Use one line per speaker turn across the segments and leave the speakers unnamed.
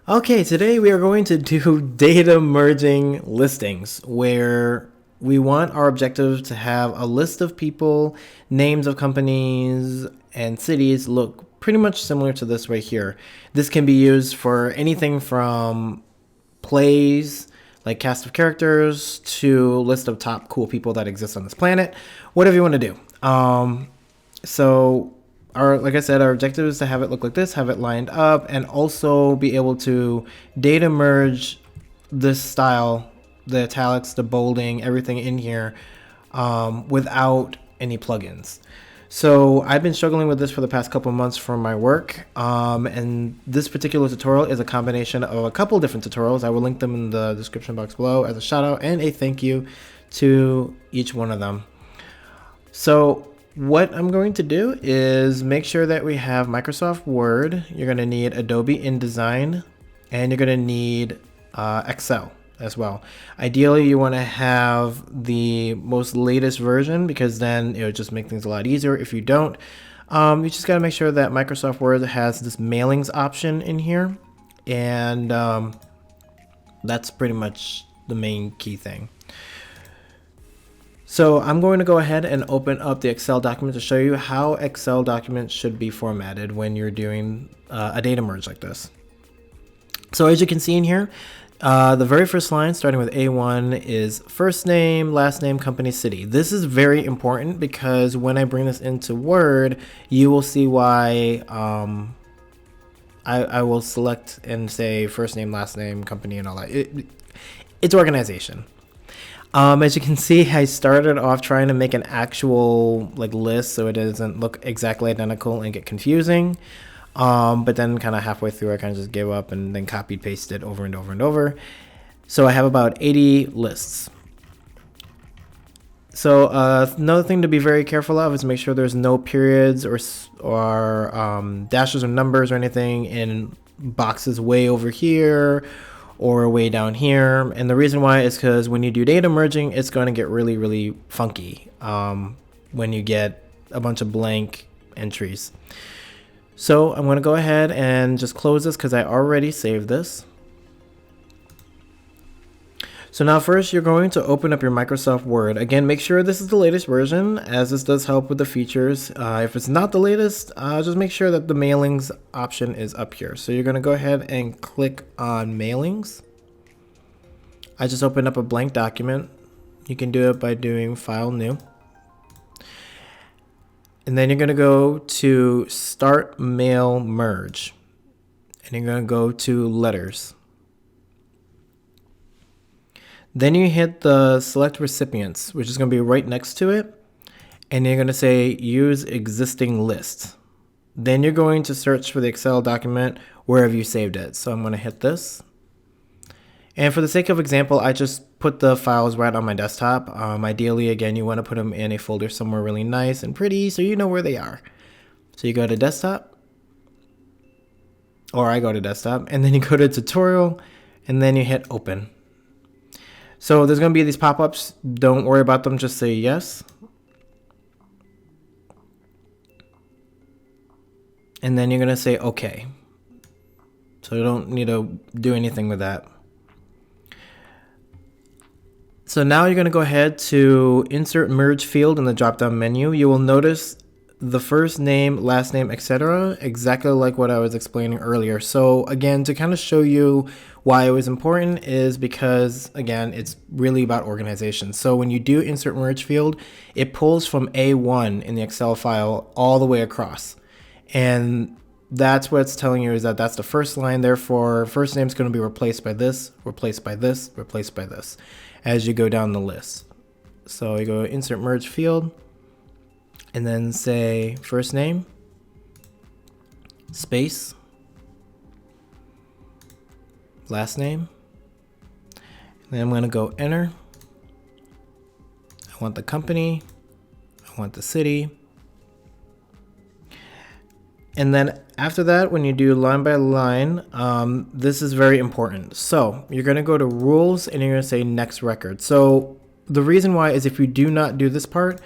Okay, today we are going to do data merging listings where we want our objective to have a list of people, names of companies, and cities look pretty much similar to this right here. This can be used for anything from plays, like cast of characters, to list of top cool people that exist on this planet, whatever you want to do. So like I said, our objective is to have it look like this, have it lined up, and also be able to data merge this style, the italics, the bolding, everything in here, without any plugins. So I've been struggling with this for the past couple months for my work, and this particular tutorial is a combination of a couple different tutorials. I will link them in the description box below as a shout out and a thank you to each one of them. So what I'm going to do is make sure that we have Microsoft Word. You're going to need Adobe InDesign, and you're going to need Excel as well. Ideally, you want to have the most latest version because then it would just make things a lot easier. If you don't, you just got to make sure that Microsoft Word has this mailings option in here, and that's pretty much the main key thing. So I'm going to go ahead and open up the Excel document to show you how Excel documents should be formatted when you're doing a data merge like this. So as you can see in here, the very first line starting with A1 is first name, last name, company, city. This is very important because when I bring this into Word, you will see why I will select and say first name, last name, company, and all that. It's organization. As you can see, I started off trying to make an actual list so it doesn't look exactly identical and get confusing. But then kind of halfway through, I kind of just gave up and then copied pasted over and over and over. So I have about 80 lists. So another thing to be very careful of is make sure there's no periods or dashes or numbers or anything in boxes way over here or way down here. And the reason why is because when you do data merging, it's going to get really, really funky when you get a bunch of blank entries. So I'm going to go ahead and just close this because I already saved this. So now first you're going to open up your Microsoft Word. Again, make sure this is the latest version as this does help with the features. If it's not the latest, just make sure that the mailings option is up here. So you're going to go ahead and click on mailings. I just opened up a blank document. You can do it by doing File, New. And then you're going to go to Start Mail Merge. And you're going to go to Letters. Then you hit the Select Recipients, which is going to be right next to it. And you're going to say Use Existing List. Then you're going to search for the Excel document wherever you saved it. So I'm going to hit this. And for the sake of example, I just put the files right on my desktop. Ideally, again, you want to put them in a folder somewhere really nice and pretty so you know where they are. So you go to Desktop, or I go to Desktop, and then you go to Tutorial, and then you hit Open. So there's going to be these pop-ups. Don't worry about them. Just say yes. And then you're going to say OK. So you don't need to do anything with that. So now you're going to go ahead to Insert Merge Field in the drop-down menu. You will notice the first name, last name, etc. exactly like what I was explaining earlier. So again, to kind of show you why it was important is because, again, it's really about organization. So when you do Insert Merge Field, it pulls from A1 in the Excel file all the way across. And that's what it's telling you is that that's the first line. Therefore, first name is going to be replaced by this, replaced by this, replaced by this as you go down the list. So you go Insert Merge Field and then say first name, space, last name. And then I'm going to go enter. I want the company. I want the city. And then after that, when you do line by line, this is very important. So you're going to go to rules and you're going to say next record. So the reason why is if you do not do this part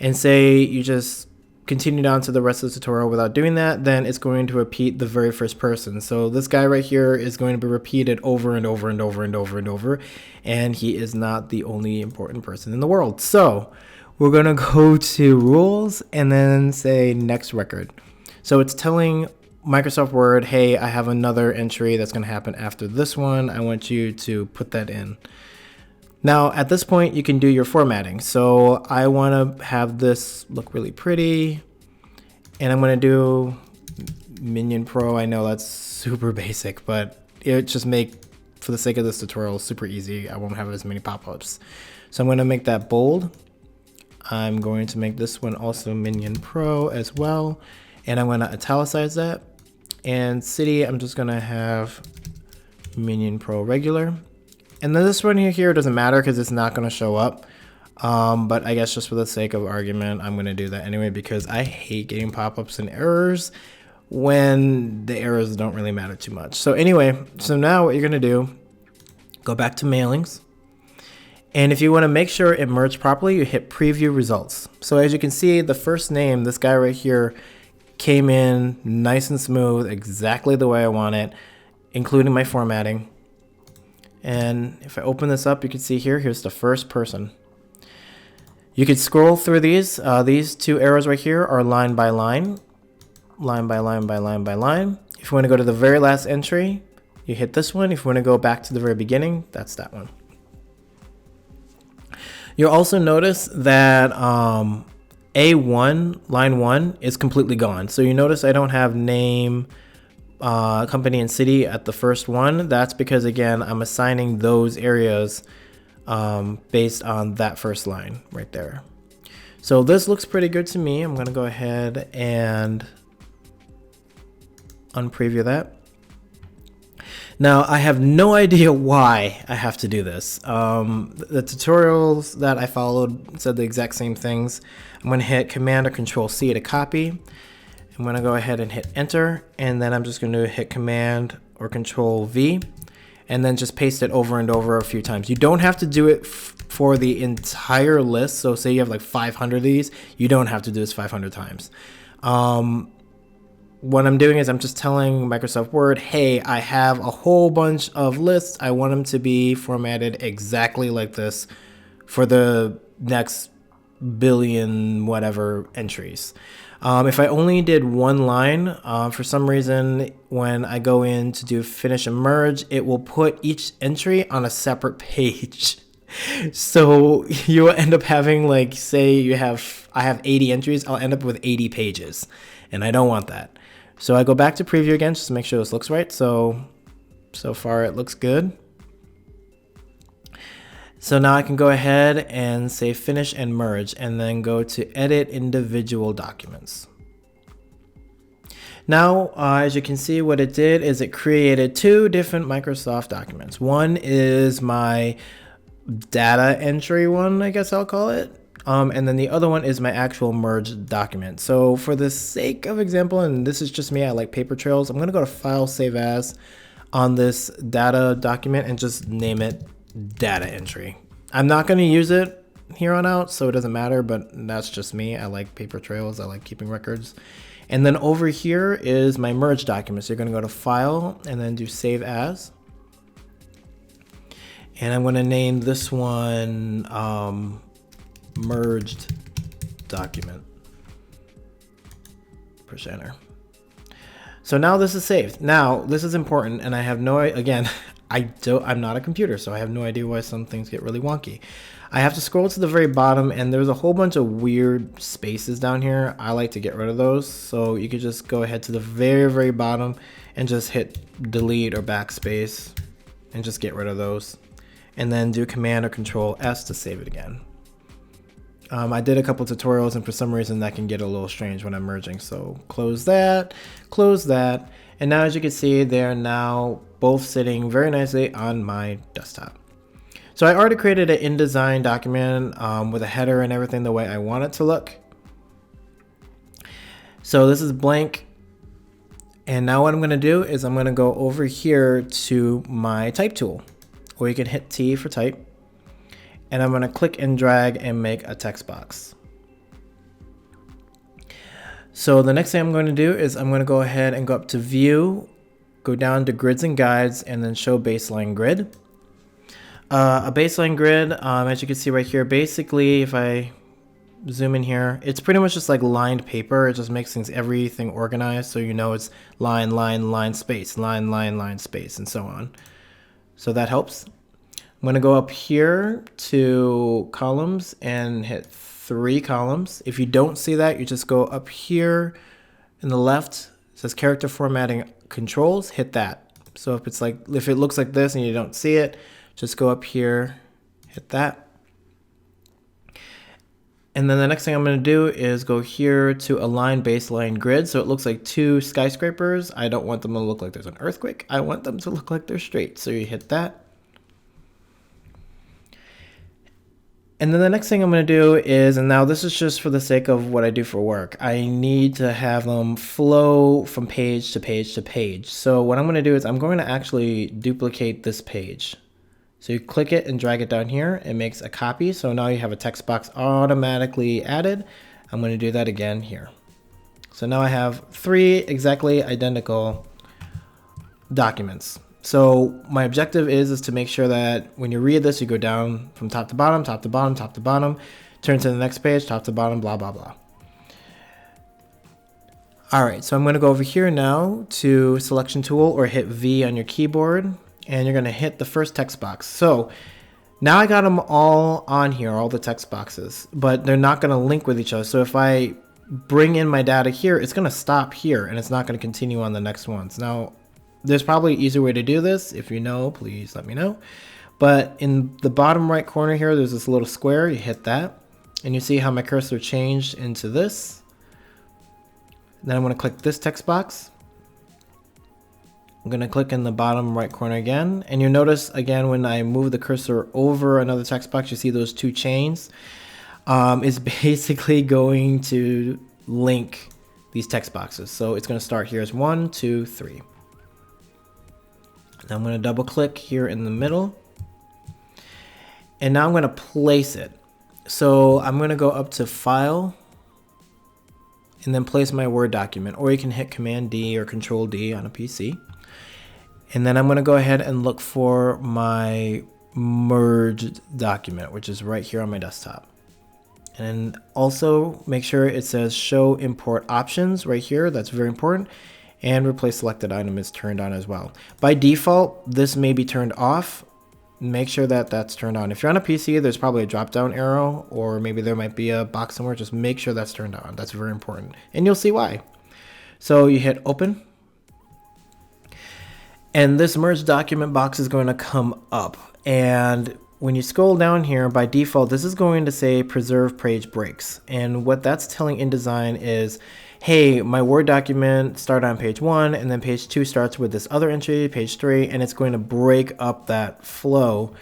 and say you just continue down to the rest of the tutorial without doing that, then it's going to repeat the very first person. So this guy right here is going to be repeated over and over and over and over and over, and he is not the only important person in the world. So we're going to go to rules and then say next record. So it's telling Microsoft Word, hey, I have another entry that's going to happen after this one. I want you to put that in. Now, at this point, you can do your formatting. So I want to have this look really pretty, and I'm going to do Minion Pro. I know that's super basic, but it just make, for the sake of this tutorial, super easy. I won't have as many pop-ups. So I'm going to make that bold. I'm going to make this one also Minion Pro as well, and I'm going to italicize that. And city, I'm just going to have Minion Pro regular. And then this one here doesn't matter because it's not going to show up. But I guess just for the sake of argument, I'm going to do that anyway because I hate getting pop-ups and errors when the errors don't really matter too much. So anyway, so now what you're going to do, go back to mailings. And if you want to make sure it merged properly, you hit preview results. So as you can see, the first name, this guy right here, came in nice and smooth, exactly the way I want it, including my formatting. And if I open this up, you can see here's the first person. You could scroll through these. These two arrows right here are line by line, line by line by line by line. If you want to go to the very last entry, you hit this one. If you want to go back to the very beginning, that's that one. You'll also notice that A1, line 1, is completely gone. So you notice I don't have name, company and city at the first one. That's because, again, I'm assigning those areas based on that first line right there. So this looks pretty good to me. I'm going to go ahead and unpreview that. Now, I have no idea why I have to do this. The tutorials that I followed said the exact same things. I'm going to hit Command or Control C to copy. I'm going to go ahead and hit enter, and then I'm just going to hit Command or Control V, and then just paste it over and over a few times. You don't have to do it for the entire list. So say you have like 500 of these, you don't have to do this 500 times. What I'm doing is I'm just telling Microsoft Word, hey, I have a whole bunch of lists. I want them to be formatted exactly like this for the next billion whatever entries. If I only did one line, for some reason, when I go in to do finish and merge, it will put each entry on a separate page. So you will end up having, like, say I have 80 entries, I'll end up with 80 pages, and I don't want that. So I go back to preview again just to make sure this looks right. So far it looks good. So now I can go ahead and say finish and merge, and then go to edit individual documents. Now, as you can see, what it did is it created two different Microsoft documents. One is my data entry one, I guess I'll call it. And then the other one is my actual merged document. So for the sake of example, and this is just me, I like paper trails, I'm going to go to File, Save As on this data document and just name it data entry. I'm not going to use it here on out, so it doesn't matter, but that's just me. I like paper trails. I like keeping records. And then over here is my merge document. So you're going to go to File and then do Save As. And I'm going to name this one merged document. Push enter. So now this is saved. Now this is important, and I have no, again, I'm not a computer, so I have no idea why some things get really wonky. I have to scroll to the very bottom, and there's a whole bunch of weird spaces down here. I like to get rid of those, so you could just go ahead to the very, very bottom and just hit delete or backspace and just get rid of those, and then do Command or Control S to save it again. I did a couple tutorials, and for some reason that can get a little strange when I'm merging. So close that, and now as you can see, they're now both sitting very nicely on my desktop. So I already created an InDesign document with a header and everything the way I want it to look. So this is blank. And now what I'm going to do is I'm going to go over here to my type tool, or you can hit T for type. And I'm going to click and drag and make a text box. So the next thing I'm going to do is I'm going to go ahead and go up to View, go down to Grids and Guides, and then Show Baseline Grid. A baseline grid, as you can see right here, basically if I zoom in here, it's pretty much just like lined paper. It just makes everything organized, so you know it's line, line, line, space, line, line, line, space, and so on. So that helps. I'm going to go up here to columns and hit 3 columns. If you don't see that, you just go up here in the left. It says character formatting controls. Hit that. So if it looks like this and you don't see it, just go up here, hit that. And then the next thing I'm going to do is go here to align baseline grid. So it looks like 2 skyscrapers. I don't want them to look like there's an earthquake. I want them to look like they're straight. So you hit that. And then the next thing I'm going to do is, and now this is just for the sake of what I do for work, I need to have them flow from page to page to page. So what I'm going to do is I'm going to actually duplicate this page. So you click it and drag it down here. It makes a copy. So now you have a text box automatically added. I'm going to do that again here. So now I have 3 exactly identical documents. So my objective is to make sure that when you read this, you go down from top to bottom, top to bottom, top to bottom, turn to the next page, top to bottom, blah, blah, blah. All right, so I'm going to go over here now to selection tool or hit V on your keyboard, and you're going to hit the first text box. So now I got them all on here, all the text boxes, but they're not going to link with each other. So if I bring in my data here, it's going to stop here and it's not going to continue on the next ones. Now, there's probably an easier way to do this. If you know, please let me know. But in the bottom right corner here, there's this little square. You hit that and you see how my cursor changed into this. Then I'm going to click this text box. I'm going to click in the bottom right corner again. And you notice again, when I move the cursor over another text box, you see those 2 chains. It's basically going to link these text boxes. So it's going to start here as 1, 2, 3. Now I'm going to double click here in the middle. And now I'm going to place it. So I'm going to go up to File and then place my Word document. Or you can hit Command D or Control D on a PC. And then I'm going to go ahead and look for my merged document, which is right here on my desktop. And also make sure it says Show Import Options right here. That's very important. And Replace Selected Item is turned on as well. By default, this may be turned off. Make sure that that's turned on. If you're on a PC, there's probably a drop-down arrow, or maybe there might be a box somewhere. Just make sure that's turned on. That's very important. And you'll see why. So you hit Open. And this merge document box is going to come up. And when you scroll down here, by default, this is going to say Preserve Page Breaks. And what that's telling InDesign is, hey, my Word document started on page 1, and then page 2 starts with this other entry, page 3, and it's going to break up that flow.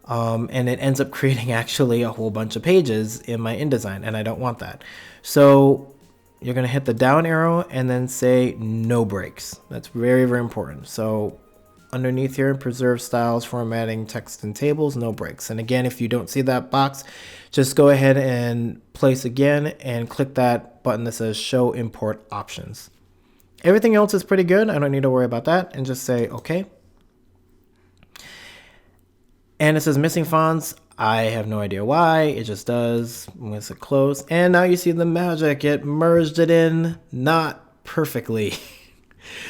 And it ends up creating actually a whole bunch of pages in my InDesign, and I don't want that. So you're going to hit the down arrow and then say no breaks. That's very, very important. So underneath here, preserve styles, formatting, text, and tables, no breaks. And again, if you don't see that box, just go ahead and place again and click that button that says Show Import Options. Everything else is pretty good. I don't need to worry about that, and just say OK. And it says missing fonts. I have no idea why. It just does. I'm going to say close. And now you see the magic. It merged it in, not perfectly.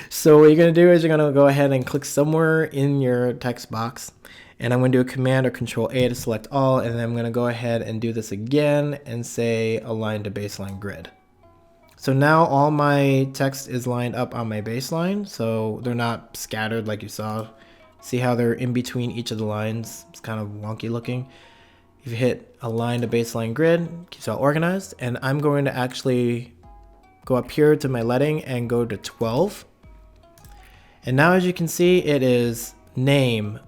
So what you're going to do is you're going to go ahead and click somewhere in your text box. And I'm going to do a Command or Control A to select all. And then I'm going to go ahead and do this again and say Align to Baseline Grid. So now all my text is lined up on my baseline. So they're not scattered like you saw. See how they're in between each of the lines? It's kind of wonky looking. If you hit Align to Baseline Grid, it keeps it all organized. And I'm going to actually go up here to my leading and go to 12. And now as you can see, it is name,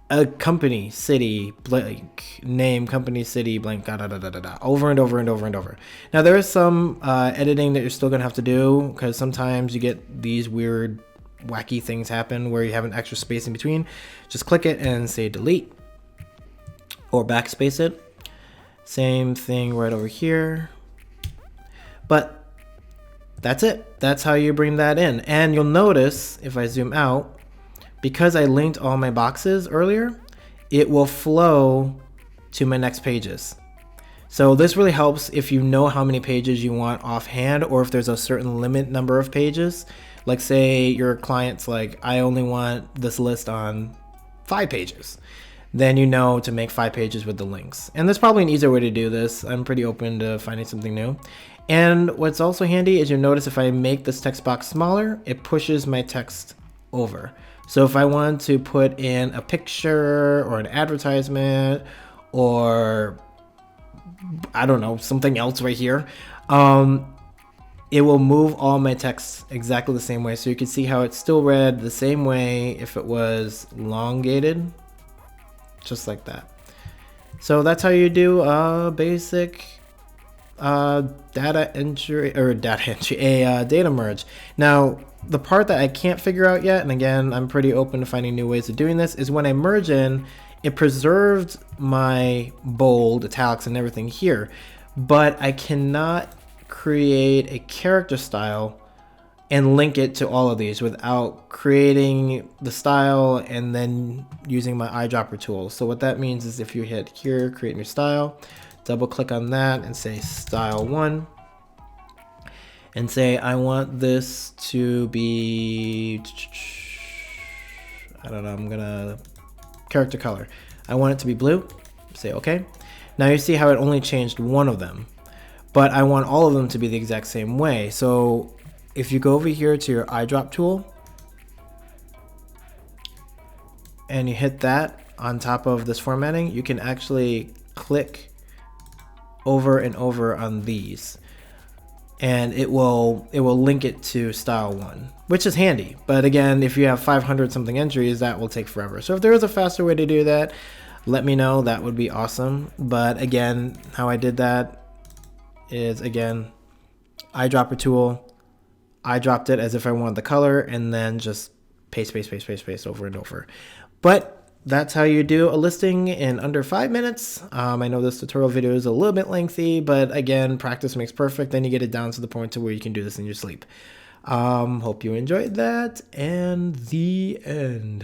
a company, city, blank, name, company, city, blank, da, da, da, da, da, da, over and over and over and over. Now there is some editing that you're still gonna have to do, because sometimes you get these weird, wacky things happen where you have an extra space in between. Just click it and say delete or backspace it. Same thing right over here. But that's it. That's how you bring that in. And you'll notice if I zoom out, because I linked all my boxes earlier, it will flow to my next pages. So this really helps if you know how many pages you want offhand, or if there's a certain limit number of pages. Like say your client's like, I only want this list on 5 pages. Then you know to make 5 pages with the links. And there's probably an easier way to do this. I'm pretty open to finding something new. And what's also handy is you'll notice if I make this text box smaller, it pushes my text over. So if I want to put in a picture or an advertisement or I don't know, something else right here, it will move all my text exactly the same way. So you can see how it's still read the same way if it was elongated, just like that. So that's how you do basic data entry, data merge. Now, the part that I can't figure out yet, and again, I'm pretty open to finding new ways of doing this, is when I merge in, it preserved my bold, italics, and everything here, but I cannot create a character style and link it to all of these without creating the style and then using my eyedropper tool. So what that means is if you hit here, create new style, double click on that and say style 1, and say I want this to be, I don't know, I'm gonna character color. I want it to be blue, say okay. Now you see how it only changed one of them, but I want all of them to be the exact same way. So if you go over here to your eyedrop tool and you hit that on top of this formatting, you can actually click over and over on these, and it will link it to style 1, which is handy. But again, if you have 500 something entries, that will take forever. So if there is a faster way to do that, let me know. That would be awesome. But again, how I did that is, again, eyedropper tool, I dropped it as if I wanted the color, and then just paste over and over. But that's how you do a listing in under 5 minutes. I know this tutorial video is a little bit lengthy, but again, practice makes perfect. Then you get it down to the point to where you can do this in your sleep. Hope you enjoyed that, and the end.